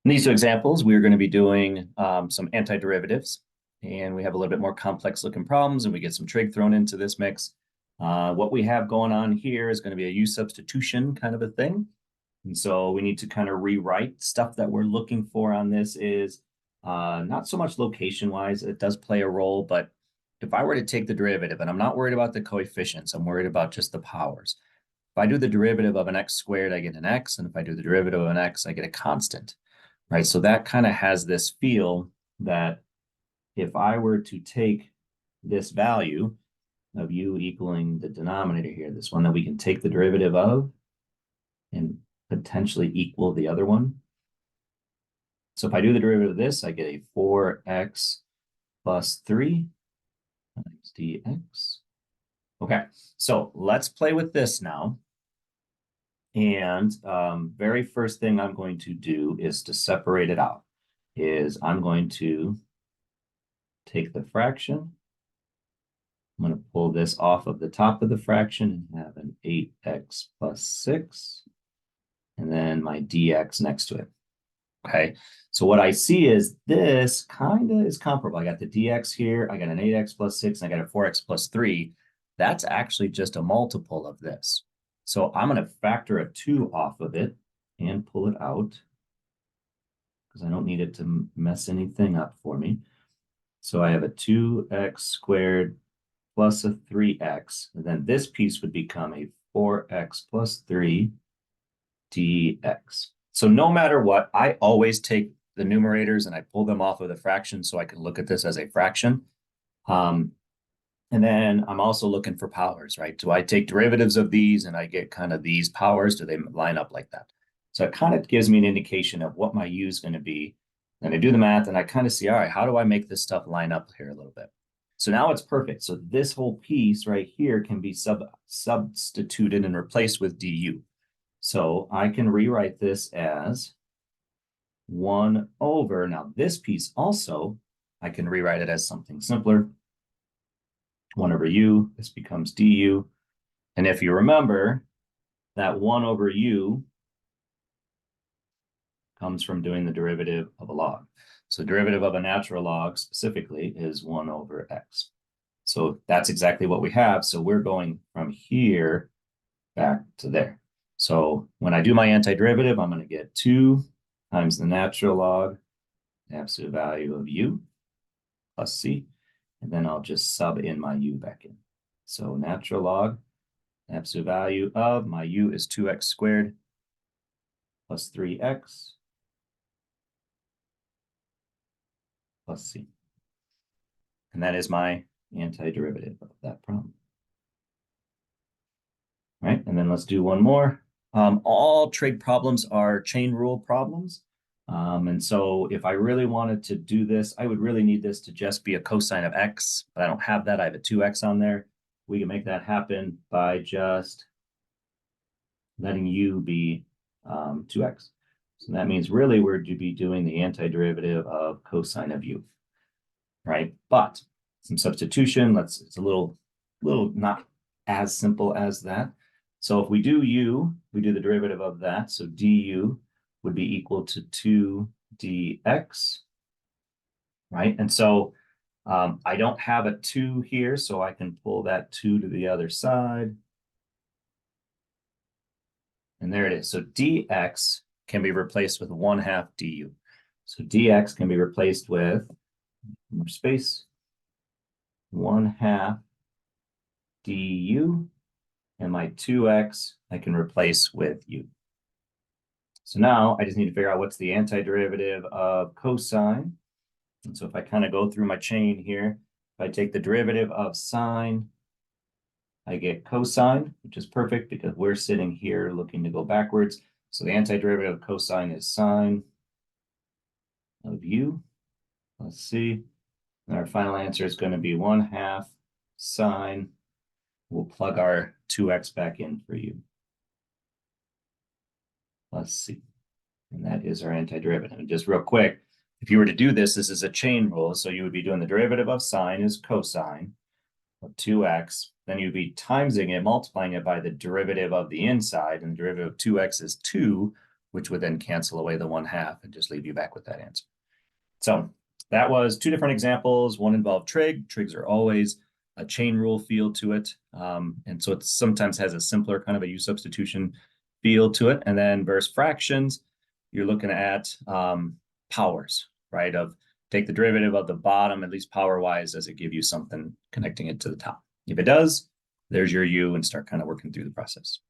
In these two examples, we're going to be doing some antiderivatives, and we have a little bit more complex looking problems, and we get some trig thrown into this mix. What we have going on here is going to be a u substitution kind of a thing. And so we need to kind of rewrite stuff that we're looking for on this is not so much location-wise. It does play a role, but if I were to take the derivative, and I'm not worried about the coefficients, I'm worried about just the powers. If I do the derivative of an x squared, I get an x, and if I do the derivative of an x, I get a constant. Right, so that kind of has this feel that if I were to take this value of u equaling the denominator here, this one that we can take the derivative of and potentially equal the other one. So if I do the derivative of this, I get a 4x plus 3 times dx. Okay, so let's play with this now. And very first thing I'm going to do is to separate it out. I'm going to take the fraction. I'm going to pull this off of the top of the fraction and have an 8x plus 6. And then my dx next to it. Okay, so what I see is this kind of is comparable. I got the dx here. I got an 8x plus 6. And I got a 4x plus 3. That's actually just a multiple of this. So I'm going to factor a 2 off of it and pull it out because I don't need it to mess anything up for me. So I have a 2x squared plus a 3x, and then this piece would become a 4x plus 3 dx. So no matter what, I always take the numerators and I pull them off of the fraction so I can look at this as a fraction. And then I'm also looking for powers, right? Do I take derivatives of these and I get kind of these powers? Do they line up like that? So it kind of gives me an indication of what my u is going to be. And I do the math and I kind of see, all right, how do I make this stuff line up here a little bit? So now it's perfect. So this whole piece right here can be substituted and replaced with du. So I can rewrite this as 1 over, now this piece also, I can rewrite it as something simpler. 1 over u, this becomes du. And if you remember, that 1 over u comes from doing the derivative of a log. So derivative of a natural log specifically is 1 over x. So that's exactly what we have. So we're going from here back to there. So when I do my antiderivative, I'm going to get 2 times the natural log, the absolute value of u plus c. And then I'll just sub in my u back in. So natural log, absolute value of my u is 2x squared plus 3x plus c. And that is my antiderivative of that problem. All right, and then let's do one more. All trig problems are chain rule problems. And so if I really wanted to do this, I would really need this to just be a cosine of x, but I don't have that. I have a 2x on there. We can make that happen by just letting u be 2x. So that means really we're to be doing the antiderivative of cosine of u, right? But some substitution, it's a little not as simple as that. So if we do u, we do the derivative of that. So du would be equal to 2 dx, right? And so I don't have a 2 here, so I can pull that 2 to the other side. And there it is. So dx can be replaced with 1/2 du. So dx can be replaced with, more space, 1/2 du, and my 2x I can replace with u. So now I just need to figure out what's the antiderivative of cosine. And so if I kind of go through my chain here, if I take the derivative of sine, I get cosine, which is perfect because we're sitting here looking to go backwards. So the antiderivative of cosine is sine of u. Let's see. And our final answer is going to be 1/2 sine. We'll plug our 2x back in for u. Let's see. And that is our antiderivative. And just real quick, if you were to do this, this is a chain rule. So you would be doing the derivative of sine is cosine of 2x. Then you'd be timesing it, multiplying it by the derivative of the inside. And the derivative of 2x is 2. which would then cancel away the 1/2 and just leave you back with that answer. So that was 2 different examples. One involved trig. Trigs are always a chain rule feel to it. And so it sometimes has a simpler kind of a u substitution feel to it. And then versus fractions, you're looking at powers, right? Of take the derivative of the bottom, at least power-wise, does it give you something connecting it to the top? If it does, there's your u, and start kind of working through the process.